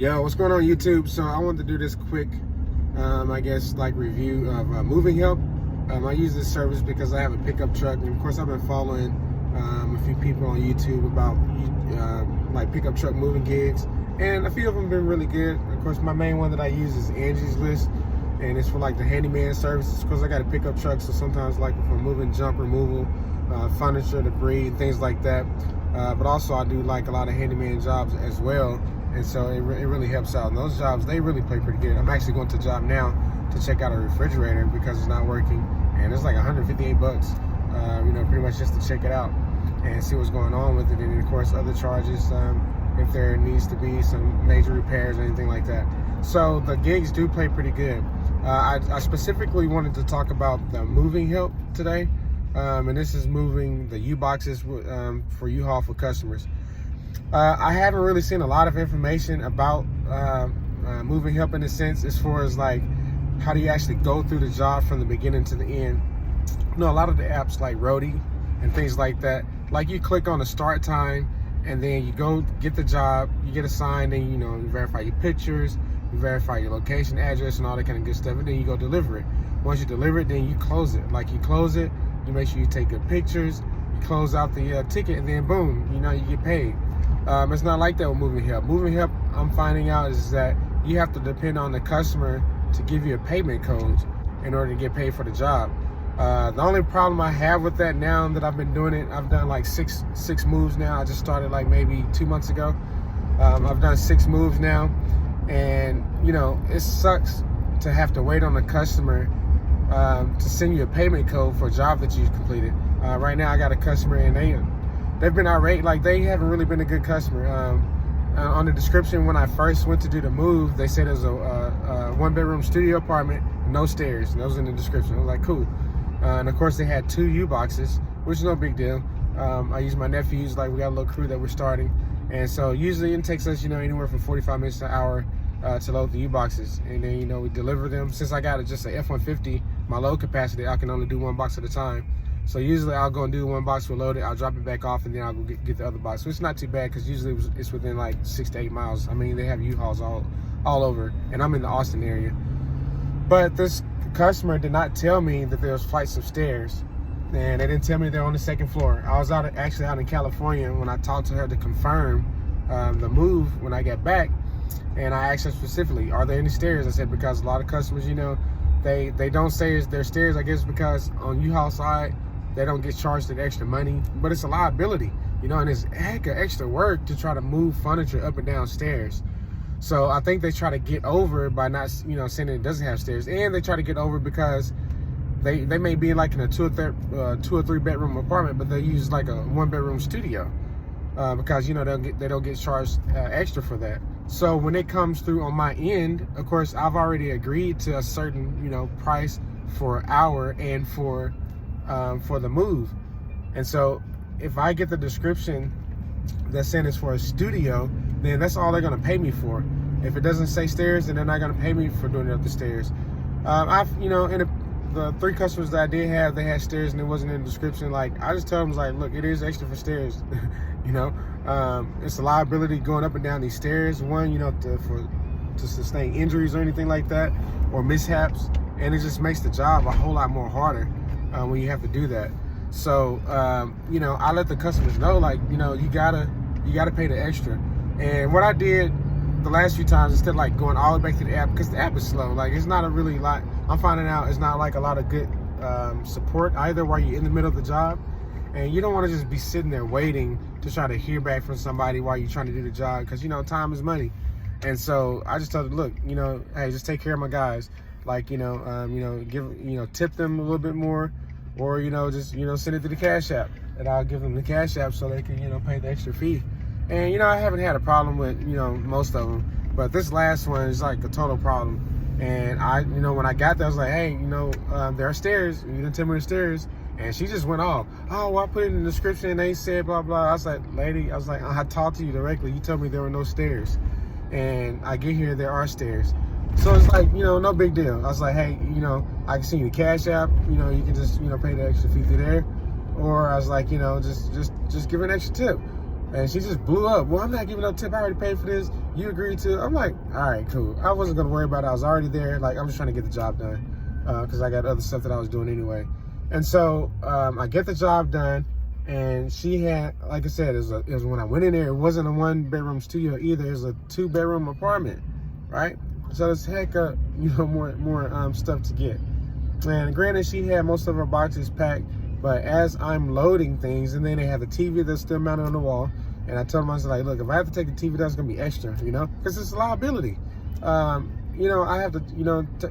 Yo, what's going on YouTube? So I wanted to do this quick, I guess, like review of moving help. I use this service because I have a pickup truck, and of course I've been following a few people on YouTube about like pickup truck moving gigs, and a few of them have been really good. Of course, my main one that I use is Angi's list, and it's for like the handyman services. Because I got a pickup truck, so sometimes like if I'm moving junk removal, furniture, debris, things like that. But also I do like a lot of handyman jobs as well. And so it really helps out. And those jobs, they really play pretty good. I'm actually going to a job now to check out a refrigerator because it's not working. And it's like 158 bucks, pretty much just to check it out and see what's going on with it. And of course, other charges if there needs to be some major repairs or anything like that. So the gigs do play pretty good. I specifically wanted to talk about the moving help today. And this is moving the Uboxes for Uhaul for customers. I haven't really seen a lot of information about moving help in a sense, as far as like how do you actually go through the job from the beginning to the end. You know, a lot of the apps like Roadie and things like that, like you click on the start time and then you go get the job, you get assigned, and you verify your pictures, you verify your location, address, and all that kind of good stuff, and then you go deliver it. Once you deliver it, then you close it. Like you close it, you make sure you take good pictures, you close out the ticket, and then boom, you get paid. It's not like that with moving help. Moving help, I'm finding out, is that you have to depend on the customer to give you a payment code in order to get paid for the job. The only problem I have with that now that I've been doing it, I've done like six moves now. I just started like maybe 2 months ago. I've done 6 moves now, and it sucks to have to wait on the customer to send you a payment code for a job that you've completed. Right now I got a customer, and they've been irate. Like, they haven't really been a good customer. On the description when I first went to do the move, they said it was a 1-bedroom studio apartment, no stairs. And that was in the description. I was like, cool. And of course they had 2 Uboxes, which is no big deal. I use my nephew's, like we got a little crew that we're starting. And so usually it takes us, anywhere from 45 minutes to an hour to load the Uboxes. And then, we deliver them. Since I got just a F-150, my load capacity, I can only do 1 box at a time. So usually I'll go and do 1 box, we'll load it, I'll drop it back off, and then I'll go get the other box. So it's not too bad, because usually it's within like 6 to 8 miles. I mean, they have U-Hauls all over, and I'm in the Austin area. But this customer did not tell me that there was flights of stairs, and they didn't tell me they're on the 2nd floor. I was actually out in California when I talked to her to confirm the move when I got back, and I asked her specifically, are there any stairs? I said, because a lot of customers, they don't say there's stairs, I guess because on U-Haul side, they don't get charged that extra money, but it's a liability, and it's heck of extra work to try to move furniture up and down stairs. So I think they try to get over by not, saying it doesn't have stairs, and they try to get over because they may be like in a 2 or 3 bedroom apartment, but they use like a 1-bedroom studio because they don't get charged extra for that. So when it comes through on my end, of course I've already agreed to a certain price for an hour and for the move. And so if I get the description that's saying it's for a studio, then that's all they're going to pay me for. If it doesn't say stairs, then they're not going to pay me for doing it up the stairs. In the 3 customers that I did have, they had stairs and it wasn't in the description. Like, I just tell them, like, look, it is extra for stairs. It's a liability going up and down these stairs. One, to sustain injuries or anything like that, or mishaps, and it just makes the job a whole lot more harder when you have to do that. So I let the customers know, like, you gotta pay the extra. And what I did the last few times, instead of like going all the way back to the app, because the app is slow, like it's not a really lot, I'm finding out it's not like a lot of good support either while you're in the middle of the job. And you don't want to just be sitting there waiting to try to hear back from somebody while you're trying to do the job, because time is money. And so I just told them, look, hey, just take care of my guys. Like, tip them a little bit more, or, just, send it to the Cash App, and I'll give them the Cash App so they can, pay the extra fee. And, I haven't had a problem with, most of them, but this last one is like a total problem. And I, when I got there, I was like, hey, there are stairs. You didn't tell me the stairs. And she just went off. Oh, well, I put it in the description and they said blah, blah. I was like, lady, I talked to you directly. You told me there were no stairs. And I get here, there are stairs. So it's like, no big deal. I was like, hey, I can send you the Cash App. You can just, pay the extra fee through there. Or I was like, just give her an extra tip. And she just blew up. Well, I'm not giving no tip. I already paid for this. you agreed to? I'm like, all right, cool. I wasn't gonna worry about it. I was already there. Like, I'm just trying to get the job done because I got other stuff that I was doing anyway. And so I get the job done, and she had, like I said, it was when I went in there. It wasn't a 1-bedroom studio either. It was a 2-bedroom apartment, right? So it's heck up, more stuff to get. And granted, she had most of her boxes packed, but as I'm loading things, and then they have the TV that's still mounted on the wall, and I told them, I was like, look, if I have to take the TV down, it's gonna be extra, because it's a liability. I have to,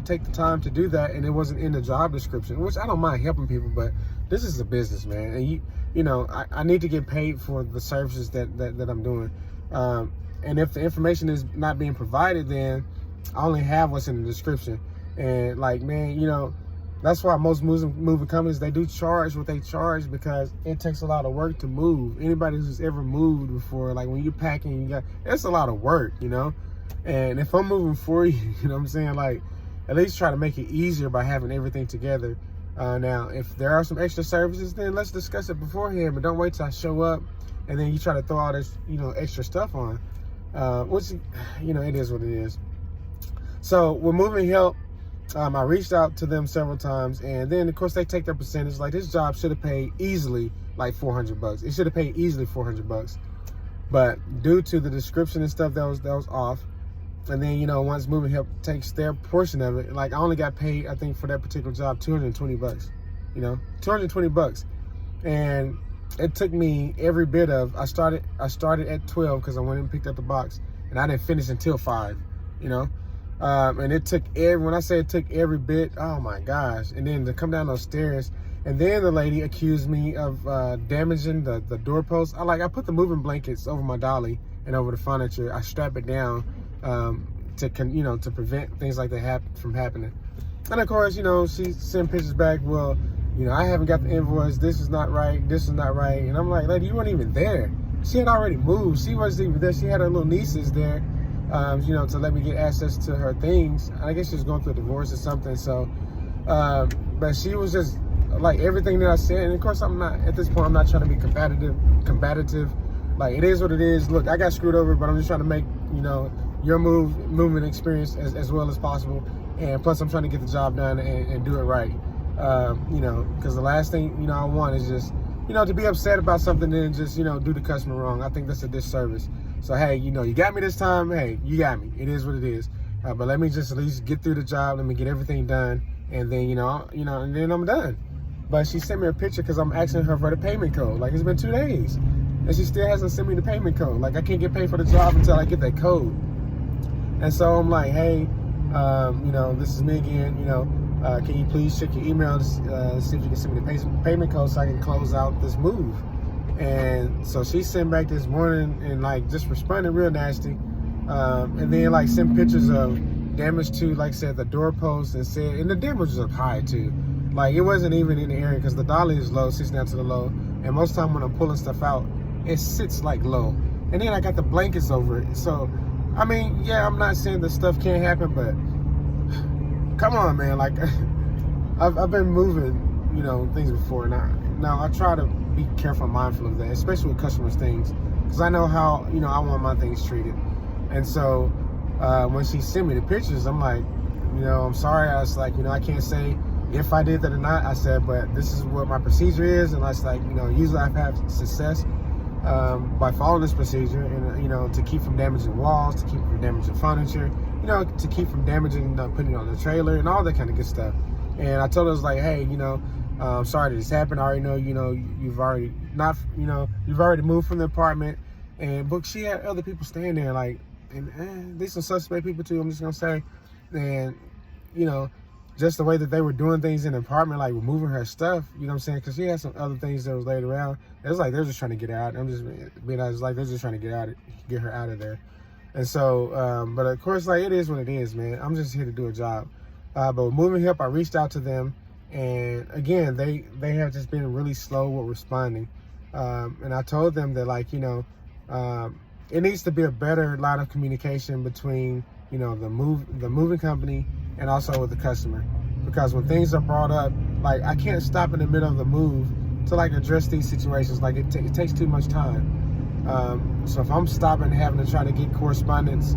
take the time to do that, and it wasn't in the job description, which I don't mind helping people, but this is a business, man, and I need to get paid for the services that I'm doing. And if the information is not being provided, then I only have what's in the description. And like, man, that's why most moving companies, they do charge what they charge, because it takes a lot of work to move. Anybody who's ever moved before, like when you're packing, it's a lot of work, And if I'm moving for you, you know what I'm saying? Like, at least try to make it easier by having everything together. Now, if there are some extra services, then let's discuss it beforehand, but don't wait till I show up and then you try to throw all this, extra stuff on. Which, it is what it is. So with moving help, I reached out to them several times, and then of course they take their percentage. Like, this job should have paid easily like $400. It should have paid easily $400, but due to the description and stuff that was off, and then once moving help takes their portion of it, like I only got paid, I think for that particular job, $220. $220, and it took me every bit of. I started at 12 because I went and picked up the box, and I didn't finish until 5. And it took when I say it took every bit, oh my gosh. And then to come down those stairs, and then the lady accused me of damaging the doorpost. I put the moving blankets over my dolly and over the furniture. I strap it down to prevent things like that from happening. And of course, she sent pictures back. Well, I haven't got the invoice. This is not right. This is not right. And I'm like, lady, you weren't even there. She had already moved. She wasn't even there. She had her little nieces there. To let me get access to her things. I guess she was going through a divorce or something. So, but she was just like everything that I said. And of course, I'm not, at this point, I'm not trying to be combative. Like, it is what it is. Look, I got screwed over, but I'm just trying to make, your movement experience as well as possible. And plus, I'm trying to get the job done and do it right. Because the last thing, I want is just, to be upset about something and just, do the customer wrong. I think that's a disservice. So, hey, you got me this time. Hey, you got me. It is what it is. But let me just at least get through the job. Let me get everything done. And then, and then I'm done. But she sent me a picture because I'm asking her for the payment code. Like, it's been 2 days. And she still hasn't sent me the payment code. Like, I can't get paid for the job until I get that code. And so I'm like, hey, this is me again. Can you please check your email to see if you can send me the payment code so I can close out this move? And so she sent back this morning and like just responded real nasty. And then like sent pictures of damage to, like I said, the doorpost, and the damage was up high too. Like, it wasn't even in the area because the dolly is low, sits down to the low. And most time when I'm pulling stuff out, it sits like low. And then I got the blankets over it. So, I mean, yeah, I'm not saying that stuff can't happen, but come on, man. Like, I've been moving, things before. Now I try to be careful and mindful of that, especially with customers' things, because I know how, I want my things treated. And so when she sent me the pictures, I'm like, I'm sorry. I was like, I can't say if I did that or not. I said, but this is what my procedure is. And I was like, usually I've had success by following this procedure, and, to keep from damaging walls, to keep from damaging furniture, to keep from damaging, putting it on the trailer and all that kind of good stuff. And I told her, I was like, hey, I'm sorry that this happened. I already know, you've already moved from the apartment. But she had other people staying there, like, and these some suspect people too, I'm just gonna say. And, just the way that they were doing things in the apartment, like removing her stuff, you know what I'm saying? Because she had some other things that was laid around. It was like they're just trying to get out. I'm just being honest, like they're just trying to get her out of there. And so, but of course, like, it is what it is, man. I'm just here to do a job. But with moving help, I reached out to them, and again, they have just been really slow with responding. And I told them that, like, it needs to be a better line of communication between, the moving company and also with the customer. Because when things are brought up, like, I can't stop in the middle of the move to like address these situations. Like, it takes too much time. So if I'm stopping having to try to get correspondence,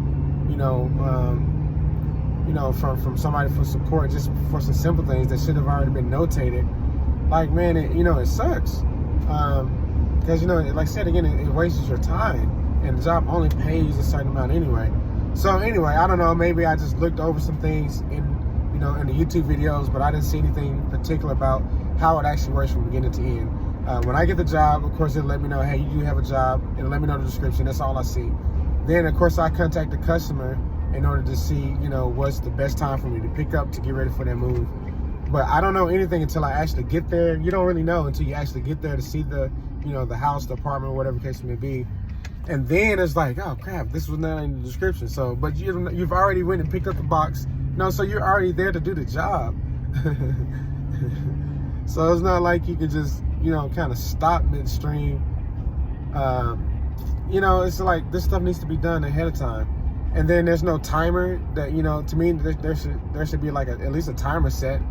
from somebody for support just for some simple things that should have already been notated, like, man, it sucks. Because, like I said, again, it wastes your time, and the job only pays a certain amount anyway. So anyway, I don't know, maybe I just looked over some things in the YouTube videos, but I didn't see anything particular about how it actually works from beginning to end. When I get the job, of course, it'll let me know, hey, you do have a job. It'll let me know the description. That's all I see. Then, of course, I contact the customer in order to see, what's the best time for me to pick up to get ready for that move. But I don't know anything until I actually get there. You don't really know until you actually get there to see the, the house, the apartment, whatever the case may be. And then it's like, oh crap, this was not in the description. So, but you've already went and picked up the box. So you're already there to do the job. So it's not like you can just, kind of stop midstream. It's like this stuff needs to be done ahead of time. And then there's no timer that, to me, there should be like at least a timer set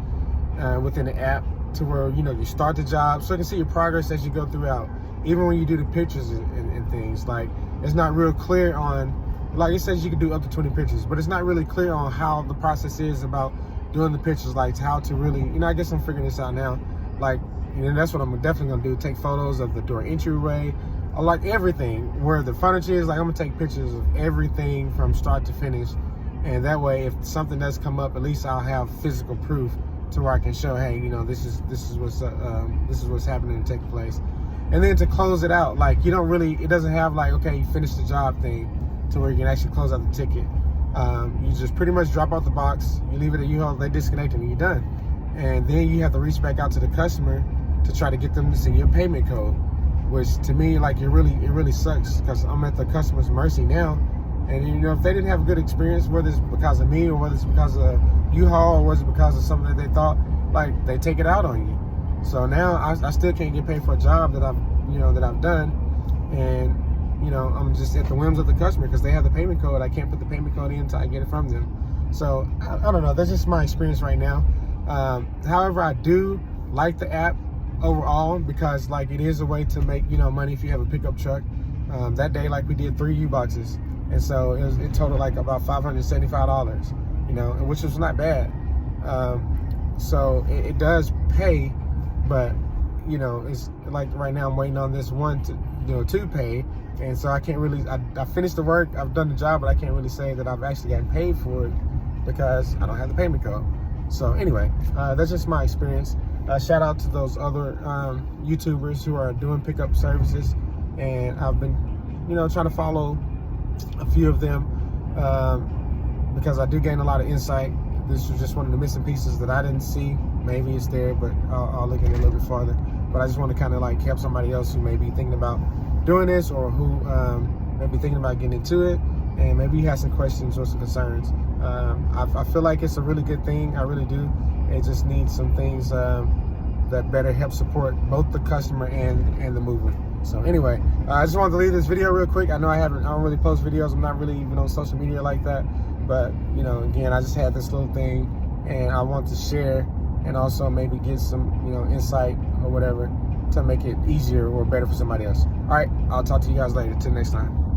within the app to where, you start the job so you can see your progress as you go throughout. Even when you do the pictures and things, like, it's not real clear on, like it says you can do up to 20 pictures, but it's not really clear on how the process is about doing the pictures, like how to really, I guess I'm figuring this out now. Like, that's what I'm definitely gonna do, take photos of the door entryway, or like everything, where the furniture is, like I'm gonna take pictures of everything from start to finish. And that way, if something does come up, at least I'll have physical proof to where I can show, hey, this is what's happening and taking place. And then to close it out, like it doesn't have like, okay, you finished the job thing to where you can actually close out the ticket. You just pretty much drop out the box, you leave it at Uhaul, they disconnect it, and you're done. And then you have to reach back out to the customer to try to get them to send you a payment code, which to me, like, it really sucks because I'm at the customer's mercy now. And if they didn't have a good experience, whether it's because of me or whether it's because of Uhaul or whether it's because of something that they thought, like, they take it out on you. So now I still can't get paid for a job that I've done, and I'm just at the whims of the customer because they have the payment code. I can't put the payment code in until I get it from them. So I don't know. That's just my experience right now. However, I do like the app overall because, like, it is a way to make money if you have a pickup truck. That day, like, we did 3 Uboxes, and so it totaled like about $575, which was not bad. So it does pay. But, it's like right now I'm waiting on this one to pay. And so I can't really, I finished the work, I've done the job, but I can't really say that I've actually gotten paid for it because I don't have the payment code. So anyway, that's just my experience. Shout out to those other YouTubers who are doing pickup services. And I've been, trying to follow a few of them because I do gain a lot of insight. This was just one of the missing pieces that I didn't see. Maybe it's there, but I'll look at it a little bit farther. But I just want to kind of like help somebody else who may be thinking about doing this, or who may be thinking about getting into it, and maybe you have some questions or some concerns. I feel like it's a really good thing. I really do. It just needs some things that better help support both the customer and the movement. So anyway, I just wanted to leave this video real quick. I know I don't really post videos. I'm not really even on social media like that. But, again, I just had this little thing, and I want to share and also maybe get some, insight or whatever to make it easier or better for somebody else. All right, I'll talk to you guys later. Till next time.